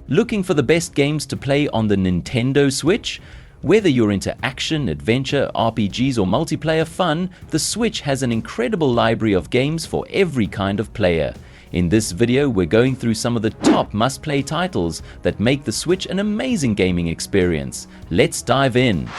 Looking for the best games to play on the Nintendo Switch? Whether you're into action, adventure, RPGs or multiplayer fun, the Switch has an incredible library of games for every kind of player. In this video, we're going through some of the top must-play titles that make the Switch an amazing gaming experience. Let's dive in.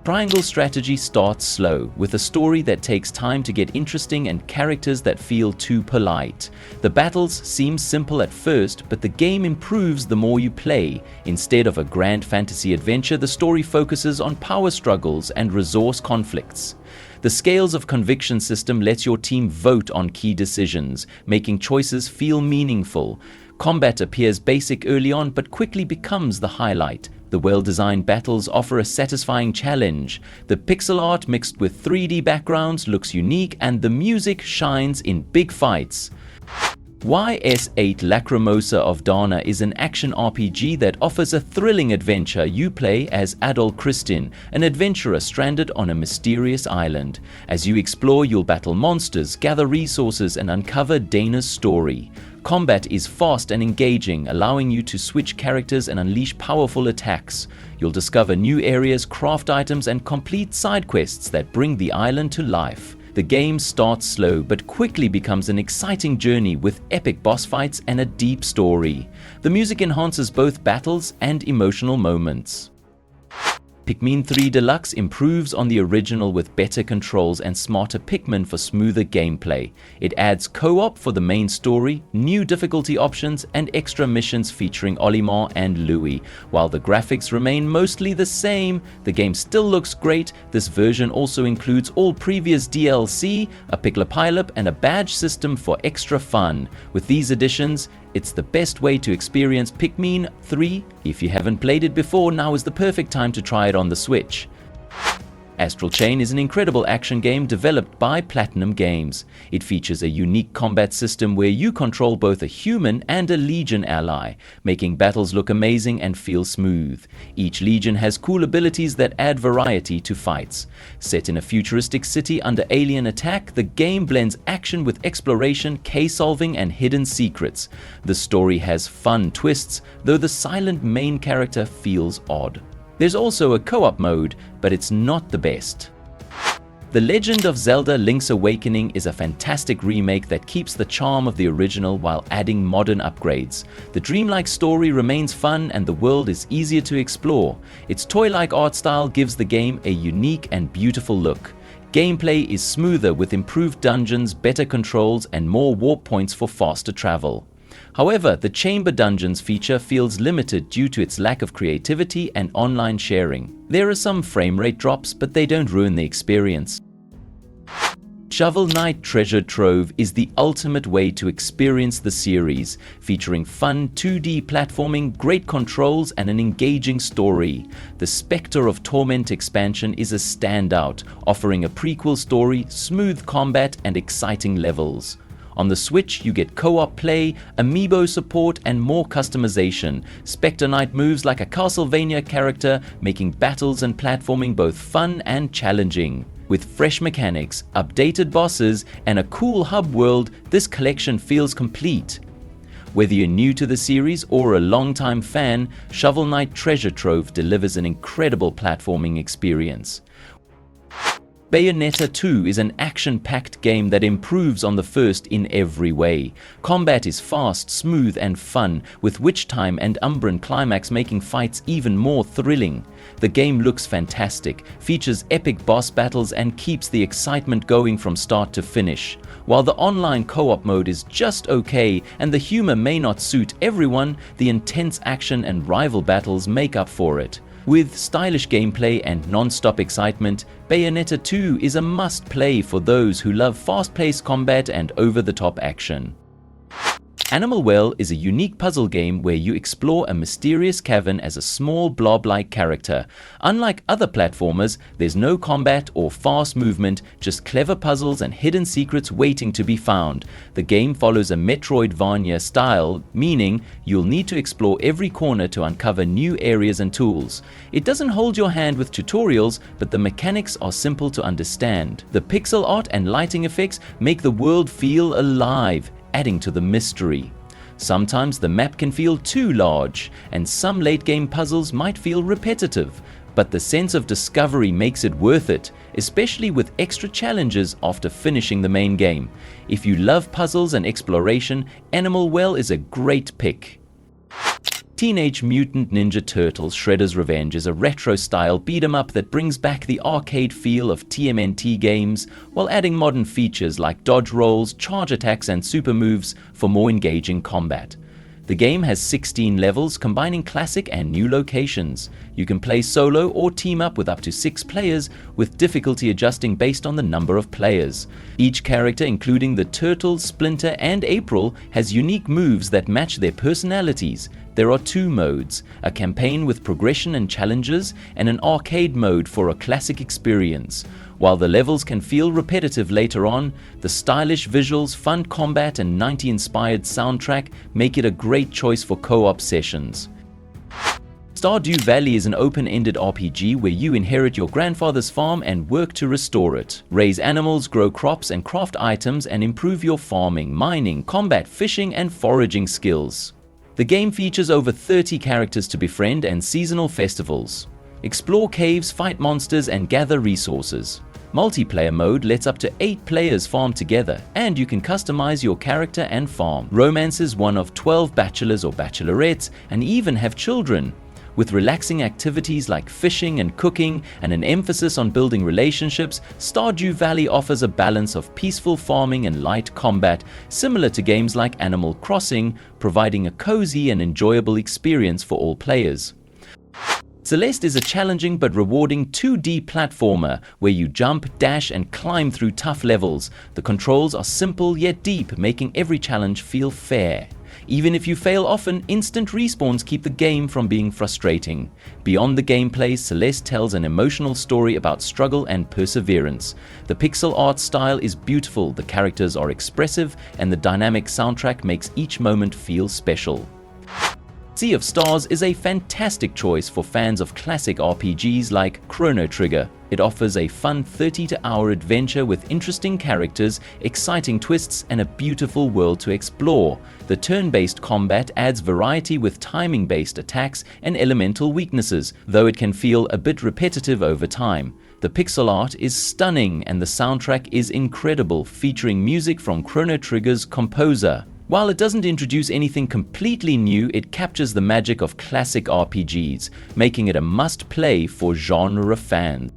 Triangle Strategy starts slow, with a story that takes time to get interesting and characters that feel too polite. The battles seem simple at first, but the game improves the more you play. Instead of a grand fantasy adventure, the story focuses on power struggles and resource conflicts. The Scales of Conviction system lets your team vote on key decisions, making choices feel meaningful. Combat appears basic early on, but quickly becomes the highlight. The well-designed battles offer a satisfying challenge. The pixel art mixed with 3D backgrounds looks unique, and the music shines in big fights. YS8 Lacrimosa of Dana is an action RPG that offers a thrilling adventure. You play as Adol Christin, an adventurer stranded on a mysterious island. As you explore, you'll battle monsters, gather resources, and uncover Dana's story. Combat is fast and engaging, allowing you to switch characters and unleash powerful attacks. You'll discover new areas, craft items, and complete side quests that bring the island to life. The game starts slow but quickly becomes an exciting journey with epic boss fights and a deep story. The music enhances both battles and emotional moments. Pikmin 3 Deluxe improves on the original with better controls and smarter Pikmin for smoother gameplay. It adds co-op for the main story, new difficulty options, and extra missions featuring Olimar and Louie. While the graphics remain mostly the same, the game still looks great. This version also includes all previous DLC, a Piklepilep, and a badge system for extra fun. With these additions, it's the best way to experience Pikmin 3. If you haven't played it before, now is the perfect time to try it on the Switch. Astral Chain is an incredible action game developed by Platinum Games. It features a unique combat system where you control both a human and a Legion ally, making battles look amazing and feel smooth. Each Legion has cool abilities that add variety to fights. Set in a futuristic city under alien attack, the game blends action with exploration, case-solving, and hidden secrets. The story has fun twists, though the silent main character feels odd. There's also a co-op mode, but it's not the best. The Legend of Zelda: Link's Awakening is a fantastic remake that keeps the charm of the original while adding modern upgrades. The dreamlike story remains fun and the world is easier to explore. Its toy-like art style gives the game a unique and beautiful look. Gameplay is smoother with improved dungeons, better controls, and more warp points for faster travel. However, the Chamber Dungeons feature feels limited due to its lack of creativity and online sharing. There are some frame rate drops, but they don't ruin the experience. Shovel Knight Treasure Trove is the ultimate way to experience the series, featuring fun 2D platforming, great controls, and an engaging story. The Spectre of Torment expansion is a standout, offering a prequel story, smooth combat, and exciting levels. On the Switch, you get co-op play, amiibo support, and more customization. Spectre Knight moves like a Castlevania character, making battles and platforming both fun and challenging. With fresh mechanics, updated bosses, and a cool hub world, this collection feels complete. Whether you're new to the series or a longtime fan, Shovel Knight Treasure Trove delivers an incredible platforming experience. Bayonetta 2 is an action-packed game that improves on the first in every way. Combat is fast, smooth, and fun, with Witch Time and Umbran Climax making fights even more thrilling. The game looks fantastic, features epic boss battles, and keeps the excitement going from start to finish. While the online co-op mode is just okay and the humor may not suit everyone, the intense action and rival battles make up for it. With stylish gameplay and non-stop excitement, Bayonetta 2 is a must-play for those who love fast-paced combat and over-the-top action. Animal Well is a unique puzzle game where you explore a mysterious cavern as a small blob-like character. Unlike other platformers, there's no combat or fast movement, just clever puzzles and hidden secrets waiting to be found. The game follows a Metroidvania style, meaning you'll need to explore every corner to uncover new areas and tools. It doesn't hold your hand with tutorials, but the mechanics are simple to understand. The pixel art and lighting effects make the world feel alive, adding to the mystery. Sometimes the map can feel too large, and some late-game puzzles might feel repetitive, but the sense of discovery makes it worth it, especially with extra challenges after finishing the main game. If you love puzzles and exploration, Animal Well is a great pick. Teenage Mutant Ninja Turtles Shredder's Revenge is a retro-style beat-em-up that brings back the arcade feel of TMNT games while adding modern features like dodge rolls, charge attacks, and super moves for more engaging combat. The game has 16 levels combining classic and new locations. You can play solo or team up with up to 6 players, with difficulty adjusting based on the number of players. Each character, including the Turtle, Splinter, and April, has unique moves that match their personalities. There are 2 modes, a campaign with progression and challenges, and an arcade mode for a classic experience. While the levels can feel repetitive later on, the stylish visuals, fun combat, and 90s-inspired soundtrack make it a great choice for co-op sessions. Stardew Valley is an open-ended RPG where you inherit your grandfather's farm and work to restore it. Raise animals, grow crops, and craft items, and improve your farming, mining, combat, fishing, and foraging skills. The game features over 30 characters to befriend and seasonal festivals. Explore caves, fight monsters, and gather resources. Multiplayer mode lets up to 8 players farm together, and you can customize your character and farm. Romance is one of 12 bachelors or bachelorettes, and even have children. With relaxing activities like fishing and cooking, and an emphasis on building relationships, Stardew Valley offers a balance of peaceful farming and light combat, similar to games like Animal Crossing, providing a cozy and enjoyable experience for all players. Celeste is a challenging but rewarding 2D platformer where you jump, dash, and climb through tough levels. The controls are simple yet deep, making every challenge feel fair. Even if you fail often, instant respawns keep the game from being frustrating. Beyond the gameplay, Celeste tells an emotional story about struggle and perseverance. The pixel art style is beautiful, the characters are expressive, and the dynamic soundtrack makes each moment feel special. Sea of Stars is a fantastic choice for fans of classic RPGs like Chrono Trigger. It offers a fun 30-hour adventure with interesting characters, exciting twists, and a beautiful world to explore. The turn-based combat adds variety with timing-based attacks and elemental weaknesses, though it can feel a bit repetitive over time. The pixel art is stunning and the soundtrack is incredible, featuring music from Chrono Trigger's composer. While it doesn't introduce anything completely new, it captures the magic of classic RPGs, making it a must-play for genre fans.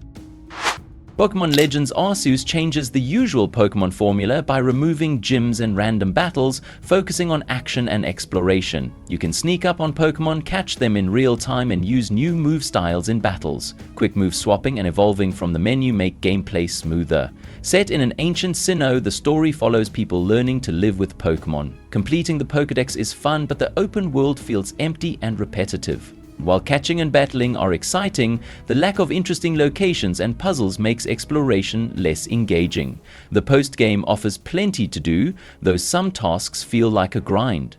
Pokémon Legends Arceus changes the usual Pokémon formula by removing gyms and random battles, focusing on action and exploration. You can sneak up on Pokémon, catch them in real time, and use new move styles in battles. Quick move swapping and evolving from the menu make gameplay smoother. Set in an ancient Sinnoh, the story follows people learning to live with Pokémon. Completing the Pokédex is fun, but the open world feels empty and repetitive. While catching and battling are exciting, the lack of interesting locations and puzzles makes exploration less engaging. The post-game offers plenty to do, though some tasks feel like a grind.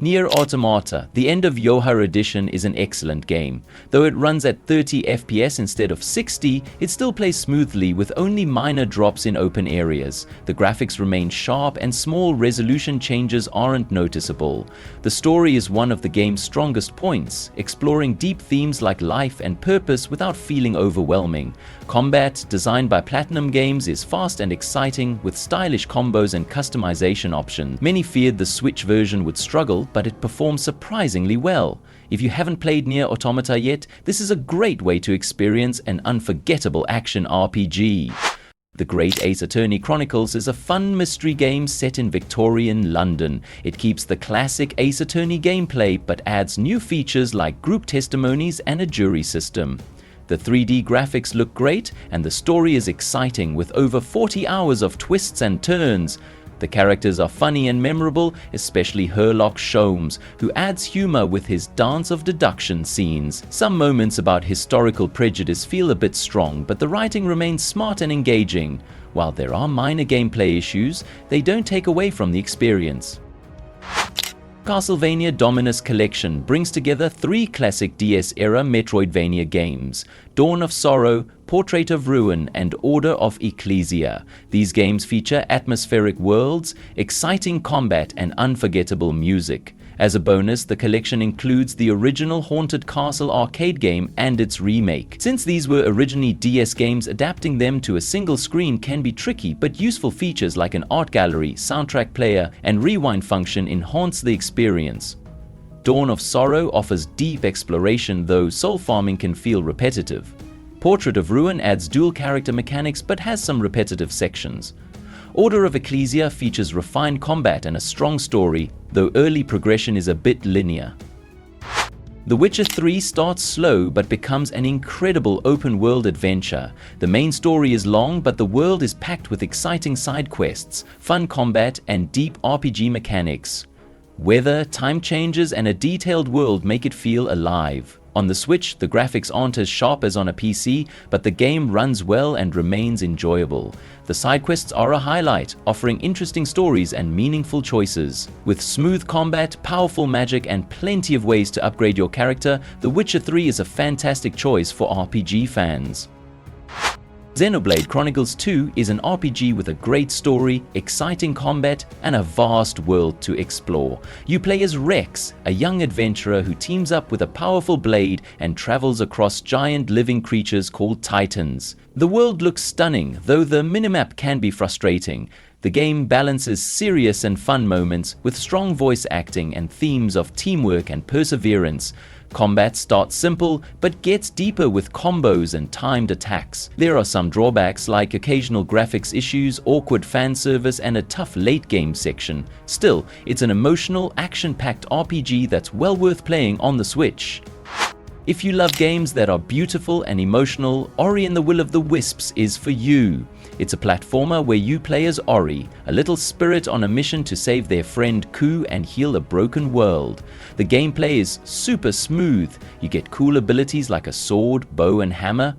Nier Automata, the End of Yoha edition, is an excellent game. Though it runs at 30 FPS instead of 60, it still plays smoothly with only minor drops in open areas. The graphics remain sharp and small resolution changes aren't noticeable. The story is one of the game's strongest points, exploring deep themes like life and purpose without feeling overwhelming. Combat, designed by Platinum Games, is fast and exciting with stylish combos and customization options. Many feared the Switch version would struggle, but it performs surprisingly well. If you haven't played Nier Automata yet, this is a great way to experience an unforgettable action RPG. The Great Ace Attorney Chronicles is a fun mystery game set in Victorian London. It keeps the classic Ace Attorney gameplay but adds new features like group testimonies and a jury system. The 3D graphics look great and the story is exciting with over 40 hours of twists and turns. The characters are funny and memorable, especially Herlock Sholmes, who adds humor with his dance of deduction scenes. Some moments about historical prejudice feel a bit strong, but the writing remains smart and engaging. While there are minor gameplay issues, they don't take away from the experience. Castlevania Dominus Collection brings together 3 classic DS-era Metroidvania games: Dawn of Sorrow, Portrait of Ruin, and Order of Ecclesia. These games feature atmospheric worlds, exciting combat, and unforgettable music. As a bonus, the collection includes the original Haunted Castle arcade game and its remake. Since these were originally DS games, adapting them to a single screen can be tricky, but useful features like an art gallery, soundtrack player, and rewind function enhance the experience. Dawn of Sorrow offers deep exploration, though soul farming can feel repetitive. Portrait of Ruin adds dual character mechanics but has some repetitive sections. Order of Ecclesia features refined combat and a strong story, though early progression is a bit linear. The Witcher 3 starts slow but becomes an incredible open-world adventure. The main story is long, but the world is packed with exciting side quests, fun combat, and deep RPG mechanics. Weather, time changes, and a detailed world make it feel alive. On the Switch, the graphics aren't as sharp as on a PC, but the game runs well and remains enjoyable. The side quests are a highlight, offering interesting stories and meaningful choices. With smooth combat, powerful magic, and plenty of ways to upgrade your character, The Witcher 3 is a fantastic choice for RPG fans. Xenoblade Chronicles 2 is an RPG with a great story, exciting combat, and a vast world to explore. You play as Rex, a young adventurer who teams up with a powerful blade and travels across giant living creatures called Titans. The world looks stunning, though the minimap can be frustrating. The game balances serious and fun moments with strong voice acting and themes of teamwork and perseverance. Combat starts simple, but gets deeper with combos and timed attacks. There are some drawbacks like occasional graphics issues, awkward fan service, and a tough late-game section. Still, it's an emotional, action-packed RPG that's well worth playing on the Switch. If you love games that are beautiful and emotional, Ori and the Will of the Wisps is for you. It's a platformer where you play as Ori, a little spirit on a mission to save their friend Ku and heal a broken world. The gameplay is super smooth. You get cool abilities like a sword, bow, and hammer.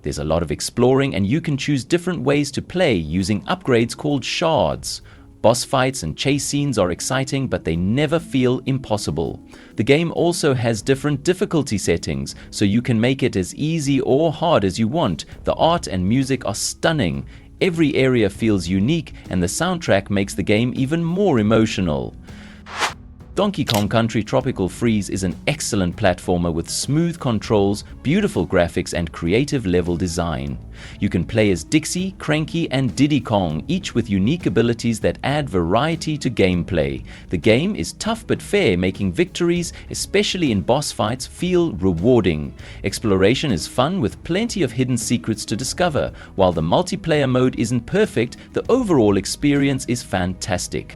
There's a lot of exploring, and you can choose different ways to play using upgrades called shards. Boss fights and chase scenes are exciting, but they never feel impossible. The game also has different difficulty settings, so you can make it as easy or hard as you want. The art and music are stunning. Every area feels unique, and the soundtrack makes the game even more emotional. Donkey Kong Country Tropical Freeze is an excellent platformer with smooth controls, beautiful graphics, and creative level design. You can play as Dixie, Cranky, and Diddy Kong, each with unique abilities that add variety to gameplay. The game is tough but fair, making victories, especially in boss fights, feel rewarding. Exploration is fun with plenty of hidden secrets to discover. While the multiplayer mode isn't perfect, the overall experience is fantastic.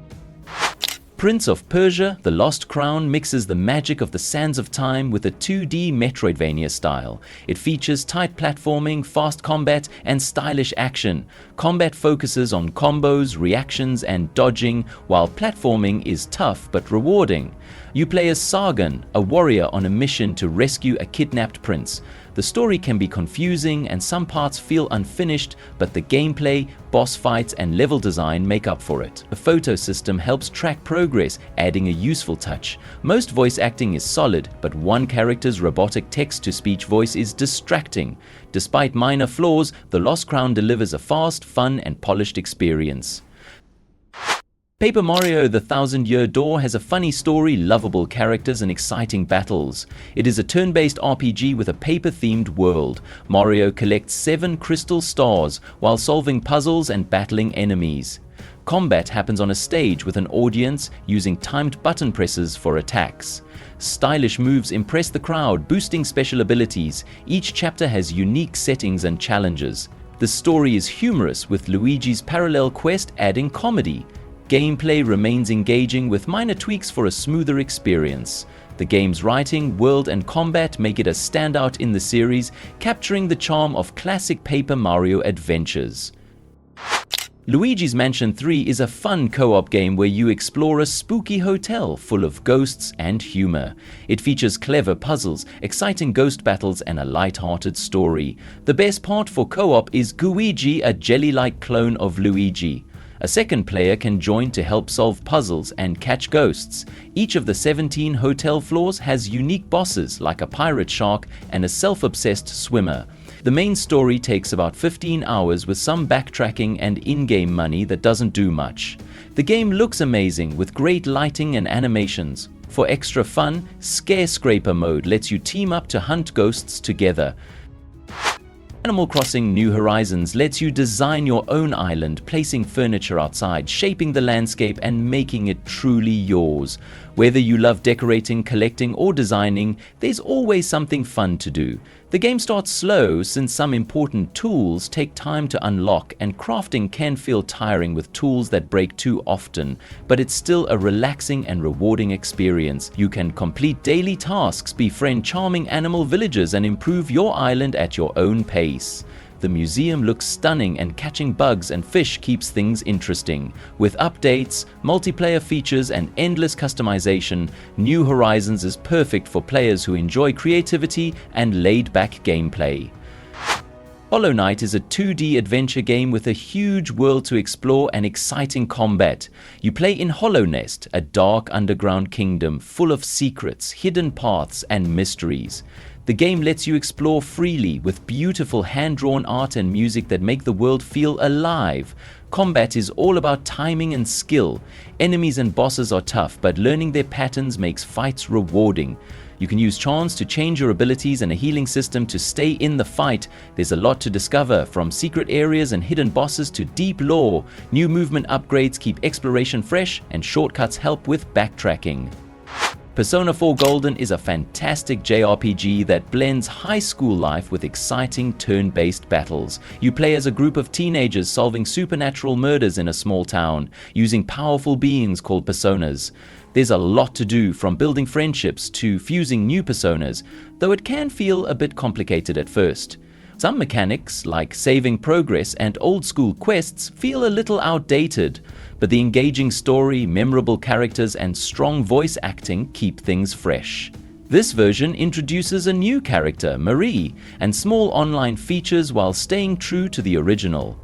Prince of Persia: The Lost Crown mixes the magic of the Sands of Time with a 2D Metroidvania style. It features tight platforming, fast combat, and stylish action. Combat focuses on combos, reactions, and dodging, while platforming is tough but rewarding. You play as Sargon, a warrior on a mission to rescue a kidnapped prince. The story can be confusing and some parts feel unfinished, but the gameplay, boss fights, and level design make up for it. The photo system helps track progress, adding a useful touch. Most voice acting is solid, but one character's robotic text-to-speech voice is distracting. Despite minor flaws, The Lost Crown delivers a fast, fun, and polished experience. Paper Mario: The Thousand Year Door has a funny story, lovable characters, and exciting battles. It is a turn-based RPG with a paper-themed world. Mario collects 7 crystal stars while solving puzzles and battling enemies. Combat happens on a stage with an audience using timed button presses for attacks. Stylish moves impress the crowd, boosting special abilities. Each chapter has unique settings and challenges. The story is humorous, with Luigi's parallel quest adding comedy. Gameplay remains engaging with minor tweaks for a smoother experience. The game's writing, world, and combat make it a standout in the series, capturing the charm of classic Paper Mario adventures. Luigi's Mansion 3 is a fun co-op game where you explore a spooky hotel full of ghosts and humor. It features clever puzzles, exciting ghost battles, and a light-hearted story. The best part for co-op is Gooigi, a jelly-like clone of Luigi. A second player can join to help solve puzzles and catch ghosts. Each of the 17 hotel floors has unique bosses like a pirate shark and a self-obsessed swimmer. The main story takes about 15 hours with some backtracking and in-game money that doesn't do much. The game looks amazing with great lighting and animations. For extra fun, Scare Scraper mode lets you team up to hunt ghosts together. Animal Crossing New Horizons lets you design your own island, placing furniture outside, shaping the landscape and making it truly yours. Whether you love decorating, collecting or designing, there's always something fun to do. The game starts slow since some important tools take time to unlock and crafting can feel tiring with tools that break too often, but it's still a relaxing and rewarding experience. You can complete daily tasks, befriend charming animal villagers and improve your island at your own pace. The museum looks stunning and catching bugs and fish keeps things interesting. With updates, multiplayer features and endless customization, New Horizons is perfect for players who enjoy creativity and laid-back gameplay. Hollow Knight is a 2D adventure game with a huge world to explore and exciting combat. You play in Hollow Nest, a dark underground kingdom full of secrets, hidden paths and mysteries. The game lets you explore freely with beautiful hand-drawn art and music that make the world feel alive. Combat is all about timing and skill. Enemies and bosses are tough, but learning their patterns makes fights rewarding. You can use charms to change your abilities and a healing system to stay in the fight. There's a lot to discover, from secret areas and hidden bosses to deep lore. New movement upgrades keep exploration fresh, and shortcuts help with backtracking. Persona 4 Golden is a fantastic JRPG that blends high school life with exciting turn-based battles. You play as a group of teenagers solving supernatural murders in a small town, using powerful beings called personas. There's a lot to do, from building friendships to fusing new personas, though it can feel a bit complicated at first. Some mechanics, like saving progress and old-school quests, feel a little outdated, but the engaging story, memorable characters, and strong voice acting keep things fresh. This version introduces a new character, Marie, and small online features while staying true to the original.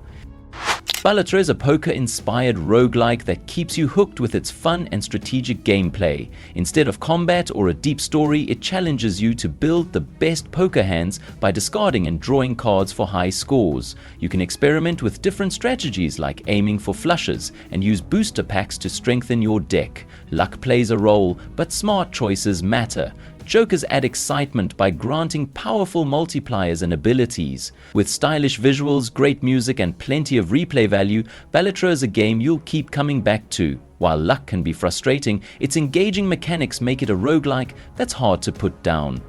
Balatro is a poker-inspired roguelike that keeps you hooked with its fun and strategic gameplay. Instead of combat or a deep story, it challenges you to build the best poker hands by discarding and drawing cards for high scores. You can experiment with different strategies like aiming for flushes and use booster packs to strengthen your deck. Luck plays a role, but smart choices matter. Jokers add excitement by granting powerful multipliers and abilities. With stylish visuals, great music, and plenty of replay value, Balatro is a game you'll keep coming back to. While luck can be frustrating, its engaging mechanics make it a roguelike that's hard to put down.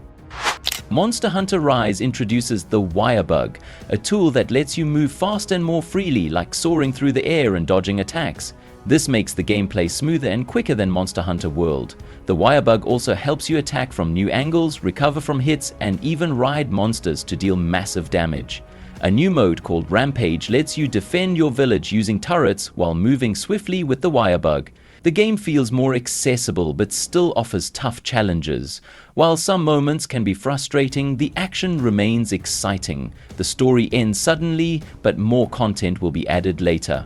Monster Hunter Rise introduces the Wire Bug, a tool that lets you move fast and more freely, like soaring through the air and dodging attacks. This makes the gameplay smoother and quicker than Monster Hunter World. The Wire Bug also helps you attack from new angles, recover from hits, and even ride monsters to deal massive damage. A new mode called Rampage lets you defend your village using turrets while moving swiftly with the Wire Bug. The game feels more accessible but still offers tough challenges. While some moments can be frustrating, the action remains exciting. The story ends suddenly, but more content will be added later.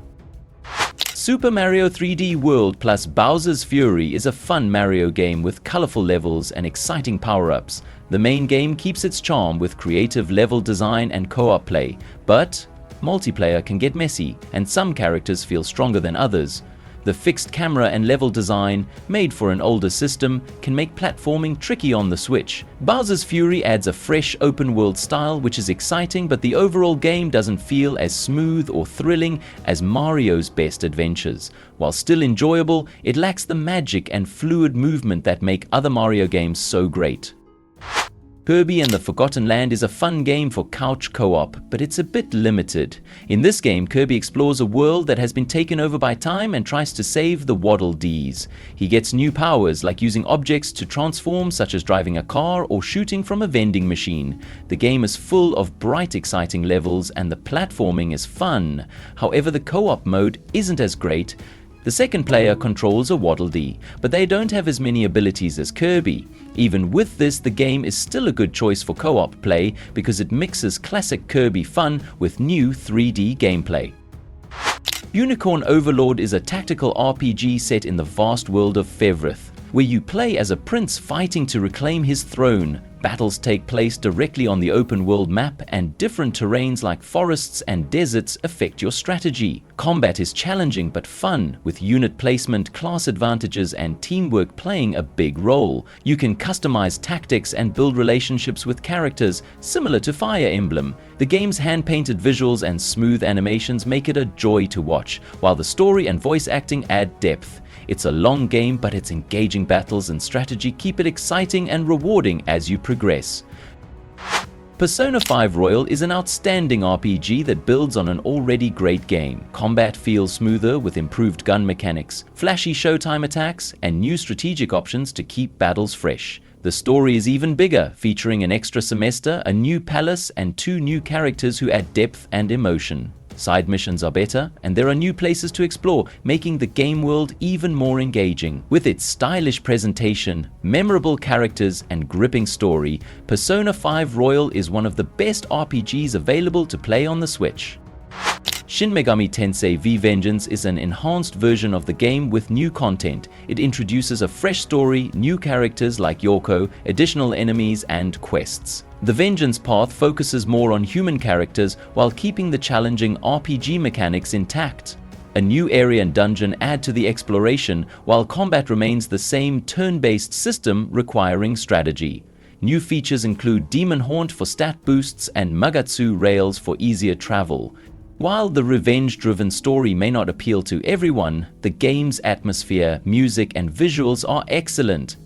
Super Mario 3D World plus Bowser's Fury is a fun Mario game with colorful levels and exciting power-ups. The main game keeps its charm with creative level design and co-op play, but multiplayer can get messy and some characters feel stronger than others. The fixed camera and level design, made for an older system, can make platforming tricky on the Switch. Bowser's Fury adds a fresh open-world style which is exciting, but the overall game doesn't feel as smooth or thrilling as Mario's best adventures. While still enjoyable, it lacks the magic and fluid movement that make other Mario games so great. Kirby and the Forgotten Land is a fun game for couch co-op, but it's a bit limited. In this game, Kirby explores a world that has been taken over by time and tries to save the Waddle Dees. He gets new powers like using objects to transform, such as driving a car or shooting from a vending machine. The game is full of bright, exciting levels and the platforming is fun. However, the co-op mode isn't as great. The second player controls a Waddle Dee, but they don't have as many abilities as Kirby. Even with this, the game is still a good choice for co-op play because it mixes classic Kirby fun with new 3D gameplay. Unicorn Overlord is a tactical RPG set in the vast world of Fevrith, where you play as a prince fighting to reclaim his throne. Battles take place directly on the open world map, and different terrains like forests and deserts affect your strategy. Combat is challenging but fun, with unit placement, class advantages, and teamwork playing a big role. You can customize tactics and build relationships with characters, similar to Fire Emblem. The game's hand-painted visuals and smooth animations make it a joy to watch, while the story and voice acting add depth. It's a long game, but its engaging battles and strategy keep it exciting and rewarding as you progress. Persona 5 Royal is an outstanding RPG that builds on an already great game. Combat feels smoother with improved gun mechanics, flashy showtime attacks, and new strategic options to keep battles fresh. The story is even bigger, featuring an extra semester, a new palace, and 2 new characters who add depth and emotion. Side missions are better, and there are new places to explore, making the game world even more engaging. With its stylish presentation, memorable characters, and gripping story, Persona 5 Royal is one of the best RPGs available to play on the Switch. Shin Megami Tensei V Vengeance is an enhanced version of the game with new content. It introduces a fresh story, new characters like Yoko, additional enemies, and quests. The Vengeance path focuses more on human characters while keeping the challenging RPG mechanics intact. A new area and dungeon add to the exploration, while combat remains the same turn-based system requiring strategy. New features include Demon Haunt for stat boosts and Magatsu rails for easier travel. While the revenge-driven story may not appeal to everyone, the game's atmosphere, music, and visuals are excellent.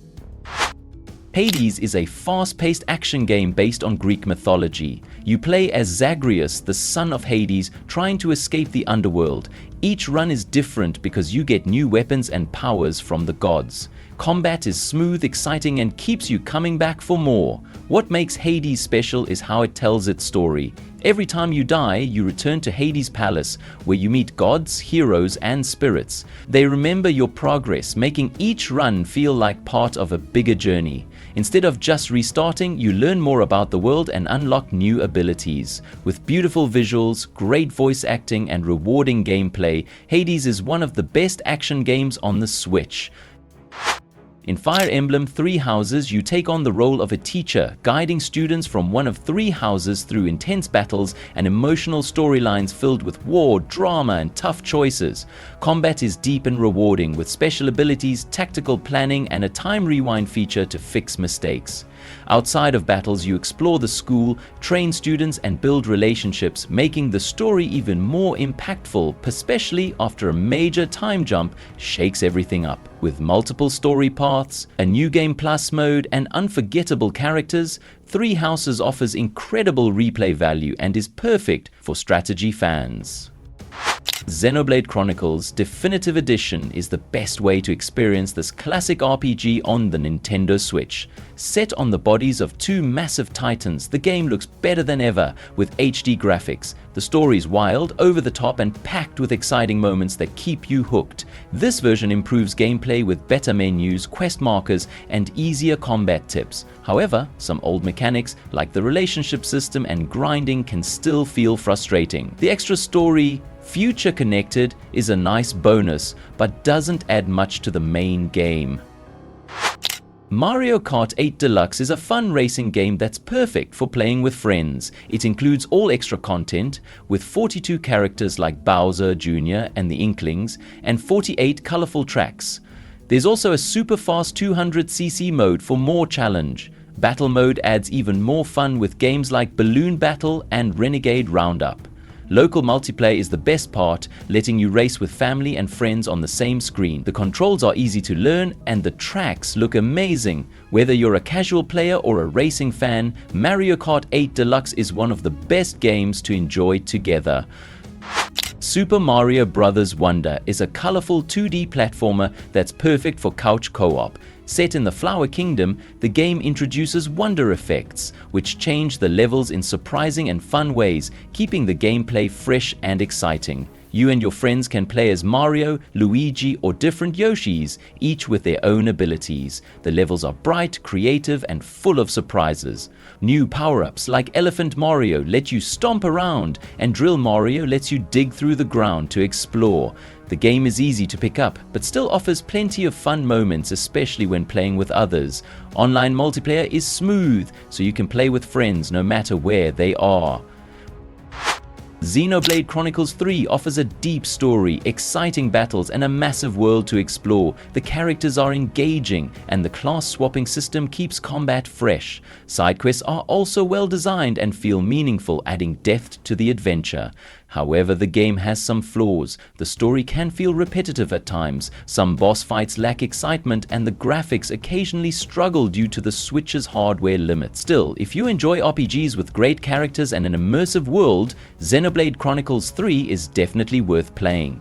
Hades is a fast-paced action game based on Greek mythology. You play as Zagreus, the son of Hades, trying to escape the underworld. Each run is different because you get new weapons and powers from the gods. Combat is smooth, exciting, and keeps you coming back for more. What makes Hades special is how it tells its story. Every time you die, you return to Hades' palace, where you meet gods, heroes, and spirits. They remember your progress, making each run feel like part of a bigger journey. Instead of just restarting, you learn more about the world and unlock new abilities. With beautiful visuals, great voice acting, and rewarding gameplay, Hades is one of the best action games on the Switch. In Fire Emblem Three Houses, you take on the role of a teacher, guiding students from one of 3 houses through intense battles and emotional storylines filled with war, drama, and tough choices. Combat is deep and rewarding, with special abilities, tactical planning, and a time rewind feature to fix mistakes. Outside of battles, you explore the school, train students, and build relationships, making the story even more impactful, especially after a major time jump shakes everything up. With multiple story paths, a new game plus mode, and unforgettable characters, Three Houses offers incredible replay value and is perfect for strategy fans. Xenoblade Chronicles Definitive Edition is the best way to experience this classic RPG on the Nintendo Switch. Set on the bodies of 2 massive titans, the game looks better than ever with HD graphics. The story is wild, over the top, and packed with exciting moments that keep you hooked. This version improves gameplay with better menus, quest markers, and easier combat tips. However, some old mechanics like the relationship system and grinding can still feel frustrating. The extra story, Future Connected, is a nice bonus, but doesn't add much to the main game. Mario Kart 8 Deluxe is a fun racing game that's perfect for playing with friends. It includes all extra content, with 42 characters like Bowser Jr. and the Inklings, and 48 colorful tracks. There's also a super fast 200cc mode for more challenge. Battle mode adds even more fun with games like Balloon Battle and Renegade Roundup. Local multiplayer is the best part, letting you race with family and friends on the same screen. The controls are easy to learn and the tracks look amazing. Whether you're a casual player or a racing fan, Mario Kart 8 Deluxe is one of the best games to enjoy together. Super Mario Bros. Wonder is a colorful 2D platformer that's perfect for couch co-op. Set in the Flower Kingdom, the game introduces wonder effects, which change the levels in surprising and fun ways, keeping the gameplay fresh and exciting. You and your friends can play as Mario, Luigi, or different Yoshis, each with their own abilities. The levels are bright, creative, and full of surprises. New power-ups like Elephant Mario let you stomp around, and Drill Mario lets you dig through the ground to explore. The game is easy to pick up, but still offers plenty of fun moments, especially when playing with others. Online multiplayer is smooth, so you can play with friends no matter where they are. Xenoblade Chronicles 3 offers a deep story, exciting battles, and a massive world to explore. The characters are engaging, and the class swapping system keeps combat fresh. Side quests are also well designed and feel meaningful, adding depth to the adventure. However, the game has some flaws. The story can feel repetitive at times, some boss fights lack excitement, and the graphics occasionally struggle due to the Switch's hardware limit. Still, if you enjoy RPGs with great characters and an immersive world, Xenoblade Chronicles 3 is definitely worth playing.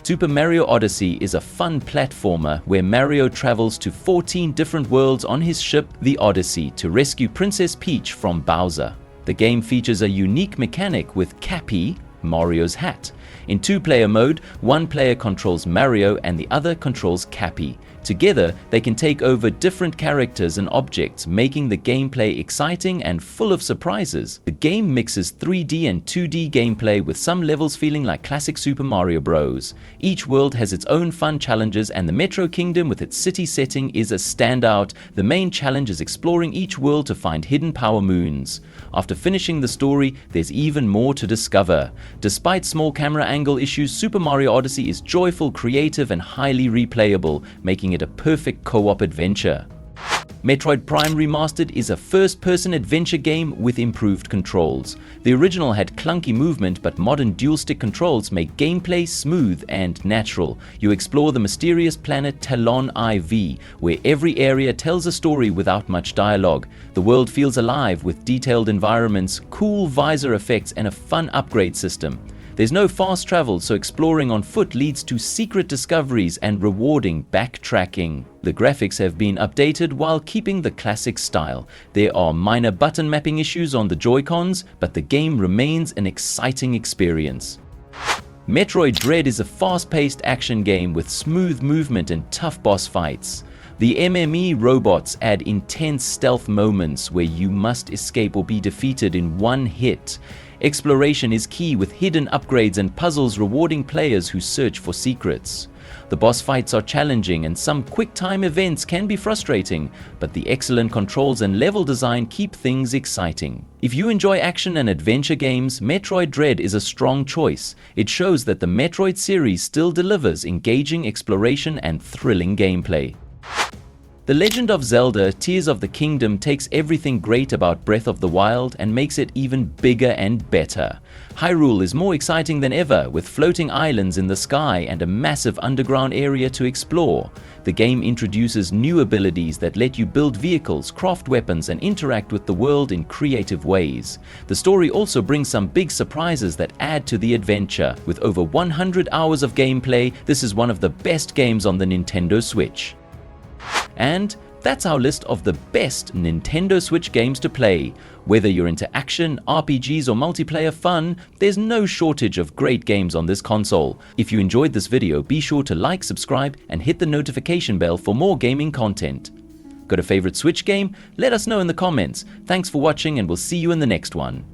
Super Mario Odyssey is a fun platformer where Mario travels to 14 different worlds on his ship, the Odyssey, to rescue Princess Peach from Bowser. The game features a unique mechanic with Cappy, Mario's hat. In two-player mode, one player controls Mario and the other controls Cappy. Together, they can take over different characters and objects, making the gameplay exciting and full of surprises. The game mixes 3D and 2D gameplay, with some levels feeling like classic Super Mario Bros. Each world has its own fun challenges, and the Metro Kingdom with its city setting is a standout. The main challenge is exploring each world to find hidden power moons. After finishing the story, there's even more to discover. Despite small camera angle issues, Super Mario Odyssey is joyful, creative, and highly replayable, making it a perfect co-op adventure. Metroid Prime Remastered is a first-person adventure game with improved controls. The original had clunky movement, but modern dual-stick controls make gameplay smooth and natural. You explore the mysterious planet Talon IV, where every area tells a story without much dialogue. The world feels alive with detailed environments, cool visor effects, and a fun upgrade system. There's no fast travel, so exploring on foot leads to secret discoveries and rewarding backtracking. The graphics have been updated while keeping the classic style. There are minor button mapping issues on the Joy-Cons, but the game remains an exciting experience. Metroid Dread is a fast-paced action game with smooth movement and tough boss fights. The MME robots add intense stealth moments where you must escape or be defeated in one hit. Exploration is key, with hidden upgrades and puzzles rewarding players who search for secrets. The boss fights are challenging and some quick-time events can be frustrating, but the excellent controls and level design keep things exciting. If you enjoy action and adventure games, Metroid Dread is a strong choice. It shows that the Metroid series still delivers engaging exploration and thrilling gameplay. The Legend of Zelda: Tears of the Kingdom takes everything great about Breath of the Wild and makes it even bigger and better. Hyrule is more exciting than ever, with floating islands in the sky and a massive underground area to explore. The game introduces new abilities that let you build vehicles, craft weapons, and interact with the world in creative ways. The story also brings some big surprises that add to the adventure. With over 100 hours of gameplay, this is one of the best games on the Nintendo Switch. And that's our list of the best Nintendo Switch games to play. Whether you're into action, RPGs, or multiplayer fun, there's no shortage of great games on this console. If you enjoyed this video, be sure to like, subscribe, and hit the notification bell for more gaming content. Got a favorite Switch game? Let us know in the comments. Thanks for watching, and we'll see you in the next one.